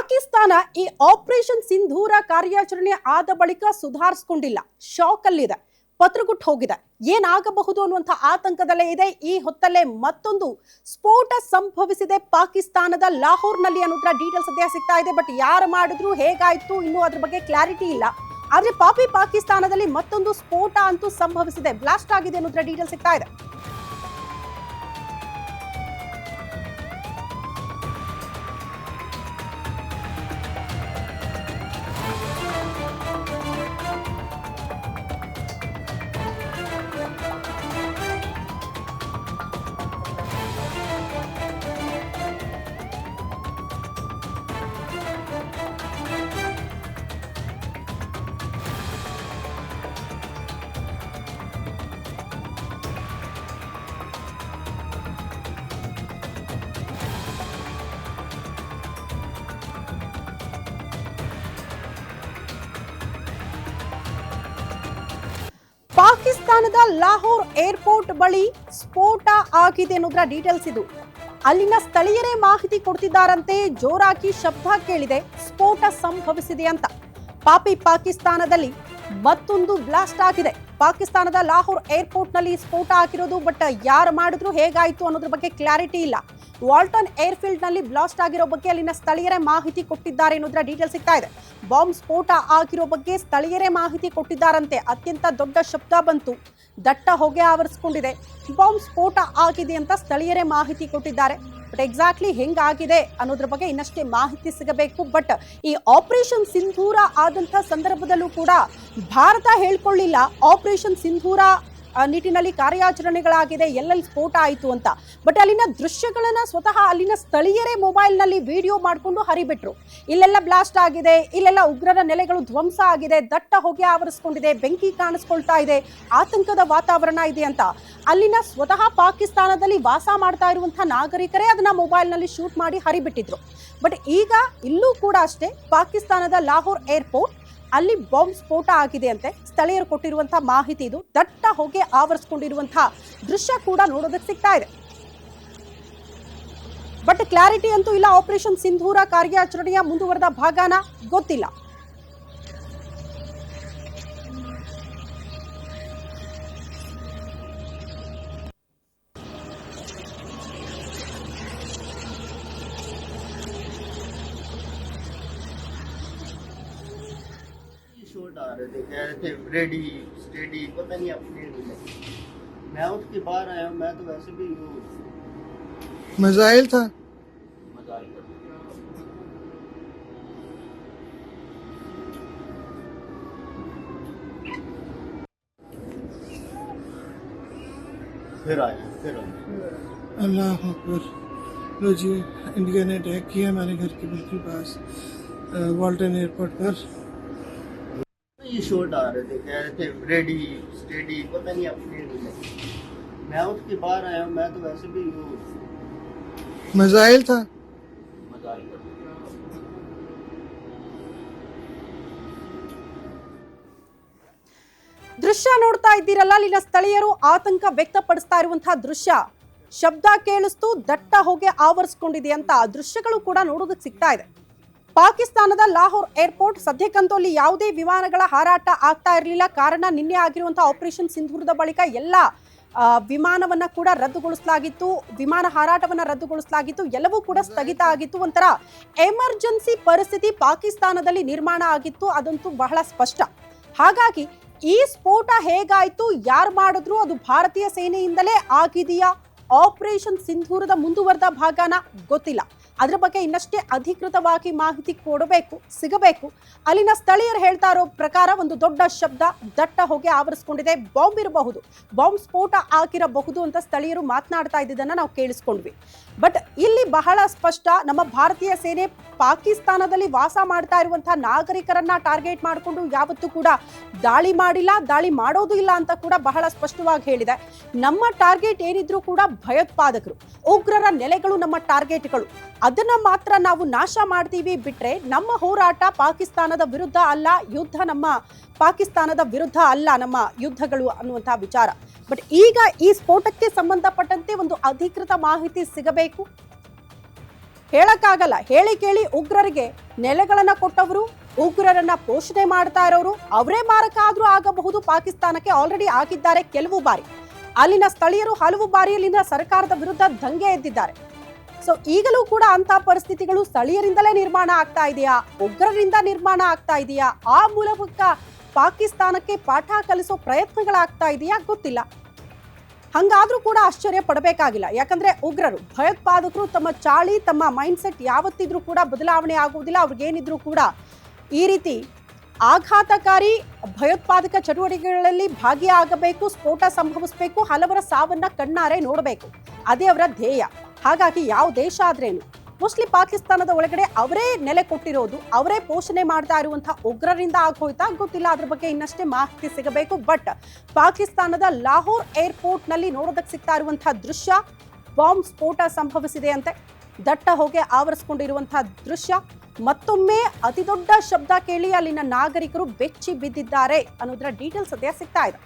ಪಾಕಿಸ್ತಾನ ಈ ಆಪರೇಷನ್ ಸಿಂಧೂರ ಕಾರ್ಯಾಚರಣೆ ಆದ ಬಳಿಕ ಸುಧಾರಿಸಿಕೊಂಡಿಲ್ಲ. ಶಾಕ್ ಅಲ್ಲಿದೆ, ಪತ್ರಗುಟ್ಟು ಹೋಗಿದೆ. ಏನಾಗಬಹುದು ಅನ್ನುವಂಥ ಆತಂಕದಲ್ಲೇ ಇದೆ. ಈ ಹೊತ್ತಲ್ಲೇ ಮತ್ತೊಂದು ಸ್ಫೋಟ ಸಂಭವಿಸಿದೆ ಪಾಕಿಸ್ತಾನದ ಲಾಹೋರ್ನಲ್ಲಿ ಅನ್ನೋದ್ರ ಡೀಟೇಲ್ಸ್ ಸದ್ಯ ಸಿಗ್ತಾ ಇದೆ. ಬಟ್ ಯಾರು ಮಾಡಿದ್ರು, ಹೇಗಾಯ್ತು, ಇನ್ನೂ ಅದ್ರ ಬಗ್ಗೆ ಕ್ಲಾರಿಟಿ ಇಲ್ಲ. ಆದ್ರೆ ಪಾಕಿಸ್ತಾನದಲ್ಲಿ ಮತ್ತೊಂದು ಸ್ಫೋಟ ಅಂತೂ ಸಂಭವಿಸಿದೆ, ಬ್ಲಾಸ್ಟ್ ಆಗಿದೆ ಅನ್ನೋದ್ರ ಡೀಟೇಲ್ಸ್ ಸಿಗ್ತಾ ಇದೆ. ಪಾಕಿಸ್ತಾನದ ಲಾಹೋರ್ ಏರ್ಪೋರ್ಟ್ ಬಳಿ ಸ್ಫೋಟ ಆಗಿದೆ ಅನ್ನೋದ್ರ ಡೀಟೇಲ್ಸ್ ಇದು. ಅಲ್ಲಿನ ಸ್ಥಳೀಯರೇ ಮಾಹಿತಿ ಕೊಡ್ತಿದ್ದಾರಂತೆ. ಜೋರಾಗಿ ಶಬ್ದ ಕೇಳಿದೆ, ಸ್ಫೋಟ ಸಂಭವಿಸಿದೆ ಅಂತ. ಪಾಕಿಸ್ತಾನದಲ್ಲಿ ಮತ್ತೊಂದು ಬ್ಲಾಸ್ಟ್ ಆಗಿದೆ. ಪಾಕಿಸ್ತಾನದ ಲಾಹೋರ್ ಏರ್ಪೋರ್ಟ್ ನಲ್ಲಿ ಸ್ಫೋಟ ಆಗಿರೋದು. ಬಟ್ ಯಾರು ಮಾಡಿದ್ರು, ಹೇಗಾಯ್ತು ಅನ್ನೋದ್ರ ಬಗ್ಗೆ ಕ್ಲಾರಿಟಿ ಇಲ್ಲ. ವಾಲ್ಟನ್ ಏರ್ಫೀಲ್ಡ್ ನಲ್ಲಿ ಬ್ಲಾಸ್ಟ್ ಆಗಿರೋ ಬಗ್ಗೆ ಅಲ್ಲಿನ ಸ್ಥಳೀಯರೇ ಮಾಹಿತಿ ಕೊಟ್ಟಿದ್ದಾರೆ ಅನ್ನೋದ್ರ ಡೀಟೇಲ್ ಸಿಗ್ತಾ ಇದೆ. ಬಾಂಬ್ ಸ್ಫೋಟ ಆಗಿರೋ ಬಗ್ಗೆ ಸ್ಥಳೀಯರೇ ಮಾಹಿತಿ ಕೊಟ್ಟಿದ್ದಾರಂತೆ. ಅತ್ಯಂತ ದೊಡ್ಡ ಶಬ್ದ ಬಂತು, ದಟ್ಟ ಹೊಗೆ ಆವರಿಸಿಕೊಂಡಿದೆ, ಬಾಂಬ್ ಸ್ಫೋಟ ಆಗಿದೆ ಅಂತ ಸ್ಥಳೀಯರೇ ಮಾಹಿತಿ ಕೊಟ್ಟಿದ್ದಾರೆ. ಬಟ್ ಎಕ್ಸಾಕ್ಟ್ಲಿ ಹೆಂಗಾಗಿದೆ ಅನ್ನೋದ್ರ ಬಗ್ಗೆ ಇನ್ನಷ್ಟೇ ಮಾಹಿತಿ ಸಿಗಬೇಕು. ಬಟ್ ಈ ಆಪರೇಷನ್ ಸಿಂಧೂರ ಆದಂಥ ಸಂದರ್ಭದಲ್ಲೂ ಕೂಡ ಭಾರತ ಹೇಳ್ಕೊಳ್ಳಿಲ್ಲ ಆಪರೇಷನ್ ಸಿಂಧೂರ ನಿಟ್ಟಿನಲ್ಲಿ ಕಾರ್ಯಾಚರಣೆಗಳಾಗಿದೆ, ಎಲ್ಲೆಲ್ಲಿ ಸ್ಫೋಟ ಆಯಿತು ಅಂತ. ಬಟ್ ಅಲ್ಲಿನ ದೃಶ್ಯಗಳನ್ನ ಸ್ವತಃ ಅಲ್ಲಿನ ಸ್ಥಳೀಯರೇ ಮೊಬೈಲ್ನಲ್ಲಿ ವಿಡಿಯೋ ಮಾಡಿಕೊಂಡು ಹರಿಬಿಟ್ರು. ಇಲ್ಲೆಲ್ಲ ಬ್ಲಾಸ್ಟ್ ಆಗಿದೆ, ಇಲ್ಲೆಲ್ಲ ಉಗ್ರರ ನೆಲೆಗಳು ಧ್ವಂಸ ಆಗಿದೆ, ದಟ್ಟ ಹೊಗೆ ಆವರಿಸ್ಕೊಂಡಿದೆ, ಬೆಂಕಿ ಕಾಣಿಸ್ಕೊಳ್ತಾ ಇದೆ, ಆತಂಕದ ವಾತಾವರಣ ಇದೆ ಅಂತ ಅಲ್ಲಿನ ಸ್ವತಃ ಪಾಕಿಸ್ತಾನದಲ್ಲಿ ವಾಸ ಮಾಡ್ತಾ ಇರುವಂತಹ ನಾಗರಿಕರೇ ಅದನ್ನ ಮೊಬೈಲ್ನಲ್ಲಿ ಶೂಟ್ ಮಾಡಿ ಹರಿಬಿಟ್ಟಿದ್ರು. ಬಟ್ ಈಗ ಇಲ್ಲೂ ಕೂಡ ಅಷ್ಟೇ, ಪಾಕಿಸ್ತಾನದ ಲಾಹೋರ್ ಏರ್ಪೋರ್ಟ್ ಅಲ್ಲಿ ಬಾಂಬ್ ಸ್ಫೋಟ ಆಗಿದೆ ಅಂತೆ. ಸ್ಥಳೀಯರು ಕೊಟ್ಟಿರುವಂತಹ ಮಾಹಿತಿ ಇದು. ದಟ್ಟ ಹೊಗೆ ಆವರಿಸಿಕೊಂಡಿರುವಂತಹ ದೃಶ್ಯ ಕೂಡ ನೋಡೋದಕ್ಕೆ ಸಿಗ್ತಾ ಇದೆ. ಬಟ್ ಕ್ಲಾರಿಟಿ ಅಂತೂ ಇಲ್ಲ. ಆಪರೇಷನ್ ಸಿಂಧೂರ ಕಾರ್ಯಾಚರಣೆಯ ಮುಂದುವರೆದ ಭಾಗನ ಗೊತ್ತಿಲ್ಲ. शॉट आ रहे थे, कह रहे थे रेडी स्टेडी, पता नहीं अपने मैं उठ के बाहर आया. मैं तो वैसे भी मिसाइल था. फिर आया. अल्लाह अकबर. लो जी, इंडिया ने अटैक किया हमारे घर के बिल्कुल पास वाल्टन एयरपोर्ट पर. ये शॉट आ रहे थे, कह रहे थे रेडी स्टेडी, पता नहीं अपने मैं उठ के बाहर आया. मैं तो वैसे भी मिसाइल था. ದೃಶ್ಯ ನೋಡ್ತಾ ಇದ್ದೀರಲ್ಲ, ಅಲ್ಲಿನ ಸ್ಥಳೀಯರು ಆತಂಕ ವ್ಯಕ್ತಪಡಿಸ್ತಾ ಇರುವಂತಹ ದೃಶ್ಯ. ಶಬ್ದ ಕೇಳಿಸ್ತು, ದಟ್ಟ ಹೊಗೆ ಆವರಿಸಿಕೊಂಡಿದೆ ಅಂತ ದೃಶ್ಯಗಳು ಕೂಡ ನೋಡೋದಕ್ಕೆ ಸಿಗ್ತಾ ಇದೆ. ಪಾಕಿಸ್ತಾನದ ಲಾಹೋರ್ ಏರ್ಪೋರ್ಟ್ ಸದ್ಯಕ್ಕಂತೂ ಅಲ್ಲಿ ಯಾವುದೇ ವಿಮಾನಗಳ ಹಾರಾಟ ಆಗ್ತಾ ಇರಲಿಲ್ಲ. ಕಾರಣ ನಿನ್ನೆ ಆಗಿರುವಂತಹ ಆಪರೇಷನ್ ಸಿಂಧೂರದ ಬಳಿಕ ಎಲ್ಲ ವಿಮಾನವನ್ನ ಕೂಡ ರದ್ದುಗೊಳಿಸಲಾಗಿತ್ತು, ವಿಮಾನ ಹಾರಾಟವನ್ನ ರದ್ದುಗೊಳಿಸಲಾಗಿತ್ತು, ಎಲ್ಲವೂ ಕೂಡ ಸ್ಥಗಿತ ಆಗಿತ್ತು. ಒಂಥರ ಎಮರ್ಜೆನ್ಸಿ ಪರಿಸ್ಥಿತಿ ಪಾಕಿಸ್ತಾನದಲ್ಲಿ ನಿರ್ಮಾಣ ಆಗಿತ್ತು, ಅದಂತೂ ಬಹಳ ಸ್ಪಷ್ಟ. ಹಾಗಾಗಿ ಈ ಸ್ಫೋಟ ಹೇಗಾಯ್ತು, ಯಾರು ಮಾಡಿದ್ರು, ಅದು ಭಾರತೀಯ ಸೇನೆಯಿಂದಲೇ ಆಗಿದೆಯಾ, ಆಪರೇಷನ್ ಸಿಂಧೂರದ ಮುಂದುವರೆದ ಭಾಗನ ಗೊತ್ತಿಲ್ಲ. ಅದರ ಬಗ್ಗೆ ಇನ್ನಷ್ಟೇ ಅಧಿಕೃತವಾಗಿ ಮಾಹಿತಿ ಸಿಗಬೇಕು. ಅಲ್ಲಿನ ಸ್ಥಳೀಯರು ಹೇಳ್ತಾ ಇರೋ ಪ್ರಕಾರ ಒಂದು ದೊಡ್ಡ ಶಬ್ದ, ದಟ್ಟ ಹೊಗೆ ಆವರಿಸಿಕೊಂಡಿದೆ, ಬಾಂಬ್ ಇರಬಹುದು, ಬಾಂಬ್ ಸ್ಫೋಟ ಆಗಿರಬಹುದು ಅಂತ ಸ್ಥಳೀಯರು ಮಾತನಾಡ್ತಾ ಇದ್ದಿದ್ದನ್ನ ನಾವು ಕೇಳಿಸ್ಕೊಂಡ್ವಿ. ಬಟ್ ಇಲ್ಲಿ ಬಹಳ ಸ್ಪಷ್ಟ, ನಮ್ಮ ಭಾರತೀಯ ಸೇನೆ ಪಾಕಿಸ್ತಾನದಲ್ಲಿ ವಾಸ ಮಾಡ್ತಾ ಇರುವಂತಹ ನಾಗರಿಕರನ್ನ ಟಾರ್ಗೆಟ್ ಮಾಡಿಕೊಂಡು ಯಾವತ್ತೂ ಕೂಡ ದಾಳಿ ಮಾಡಿಲ್ಲ, ದಾಳಿ ಮಾಡೋದು ಇಲ್ಲ ಅಂತ ಕೂಡ ಬಹಳ ಸ್ಪಷ್ಟವಾಗಿ ಹೇಳಿದೆ. ನಮ್ಮ ಟಾರ್ಗೆಟ್ ಏನಿದ್ರು ಕೂಡ ಭಯೋತ್ಪಾದಕರು, ಉಗ್ರರ ನೆಲೆಗಳು ನಮ್ಮ ಟಾರ್ಗೆಟ್ಗಳು. ಅದನ್ನ ಮಾತ್ರ ನಾವು ನಾಶ ಮಾಡ್ತೀವಿ ಬಿಟ್ರೆ ನಮ್ಮ ಹೋರಾಟ ಪಾಕಿಸ್ತಾನದ ವಿರುದ್ಧ ಅಲ್ಲ, ಯುದ್ಧ ನಮ್ಮ ಪಾಕಿಸ್ತಾನದ ವಿರುದ್ಧ ಅಲ್ಲ ನಮ್ಮ ಯುದ್ಧಗಳು ಅನ್ನುವಂತಹ ವಿಚಾರ. ಬಟ್ ಈಗ ಈ ಸ್ಫೋಟಕ್ಕೆ ಸಂಬಂಧಪಟ್ಟಂತೆ ಒಂದು ಅಧಿಕೃತ ಮಾಹಿತಿ ಸಿಗಬೇಕು. ಹೇಳಕ್ಕಾಗಲ್ಲ. ಹೇಳಿ ಕೇಳಿ ಉಗ್ರರಿಗೆ ನೆಲೆಗಳನ್ನ ಕೊಟ್ಟವರು, ಉಗ್ರರನ್ನ ಪೋಷಣೆ ಮಾಡ್ತಾ ಇರೋರು ಅವರೇ ಮಾರಕ ಆದ್ರೂ ಆಗಬಹುದು. ಪಾಕಿಸ್ತಾನಕ್ಕೆ ಆಲ್ರೆಡಿ ಆಗಿದ್ದಾರೆ ಕೆಲವು ಬಾರಿ. ಅಲ್ಲಿನ ಸ್ಥಳೀಯರು ಹಲವು ಬಾರಿ ಅಲ್ಲಿನ ಸರ್ಕಾರದ ವಿರುದ್ಧ ದಂಗೆ ಎದ್ದಿದ್ದಾರೆ. ಸೊ ಈಗಲೂ ಕೂಡ ಅಂತ ಪರಿಸ್ಥಿತಿಗಳು ಸ್ಥಳೀಯರಿಂದಲೇ ನಿರ್ಮಾಣ ಆಗ್ತಾ ಇದೆಯಾ, ಉಗ್ರರಿಂದ ನಿರ್ಮಾಣ ಆಗ್ತಾ ಇದೆಯಾ, ಆ ಮೂಲಕ ಪಾಕಿಸ್ತಾನಕ್ಕೆ ಪಾಠ ಕಲಿಸೋ ಪ್ರಯತ್ನಗಳಾಗ್ತಾ ಇದೆಯಾ ಗೊತ್ತಿಲ್ಲ. ಹಂಗಾದ್ರೂ ಕೂಡ ಆಶ್ಚರ್ಯ ಪಡಬೇಕಾಗಿಲ್ಲ. ಯಾಕಂದ್ರೆ ಉಗ್ರರು, ಭಯೋತ್ಪಾದಕರು ತಮ್ಮ ಚಾಳಿ, ತಮ್ಮ ಮೈಂಡ್ ಸೆಟ್ ಯಾವತ್ತಿದ್ರೂ ಕೂಡ ಬದಲಾವಣೆ ಆಗುವುದಿಲ್ಲ. ಅವ್ರಿಗೇನಿದ್ರು ಕೂಡ ಈ ರೀತಿ ಆಘಾತಕಾರಿ ಭಯೋತ್ಪಾದಕ ಚಟುವಟಿಕೆಗಳಲ್ಲಿ ಭಾಗಿಯಾಗಬೇಕು, ಸ್ಫೋಟ ಸಂಭವಿಸಬೇಕು, ಹಲವರ ಸಾವನ್ನ ಕಣ್ಣಾರೆ ನೋಡಬೇಕು. ಅದೇ ಅವರ ಧ್ಯೇಯ. ಹಾಗಾಗಿ ಯಾವ ದೇಶ ಆದ್ರೇನು, ಮೋಸ್ಟ್ಲಿ ಪಾಕಿಸ್ತಾನದ ಒಳಗಡೆ ಅವರೇ ನೆಲೆ ಕೊಟ್ಟಿರೋದು, ಅವರೇ ಪೋಷಣೆ ಮಾಡ್ತಾ ಇರುವಂತಹ ಉಗ್ರರಿಂದ ಆಗೋಯ್ತಾ ಗೊತ್ತಿಲ್ಲ. ಅದ್ರ ಬಗ್ಗೆ ಇನ್ನಷ್ಟೇ ಮಾಹಿತಿ ಸಿಗಬೇಕು. ಬಟ್ ಪಾಕಿಸ್ತಾನದ ಲಾಹೋರ್ ಏರ್ಪೋರ್ಟ್ ನಲ್ಲಿ ನೋಡೋದಕ್ಕೆ ಸಿಗ್ತಾ ಇರುವಂತಹ ದೃಶ್ಯ, ಬಾಂಬ್ ಸ್ಫೋಟ ಸಂಭವಿಸಿದೆ ಅಂತೆ. ದಟ್ಟ ಹೊಗೆ ಆವರಿಸಿಕೊಂಡಿರುವಂತಹ ದೃಶ್ಯ. ಮತ್ತೊಮ್ಮೆ ಅತಿ ದೊಡ್ಡ ಶಬ್ದ ಕೇಳಿ ಅಲ್ಲಿನ ನಾಗರಿಕರು ಬೆಚ್ಚಿ ಬಿದ್ದಿದ್ದಾರೆ ಅನ್ನೋದರ ಡೀಟೇಲ್ಸ್ ಸದ್ಯ ಸಿಗ್ತಾ ಇದೆ.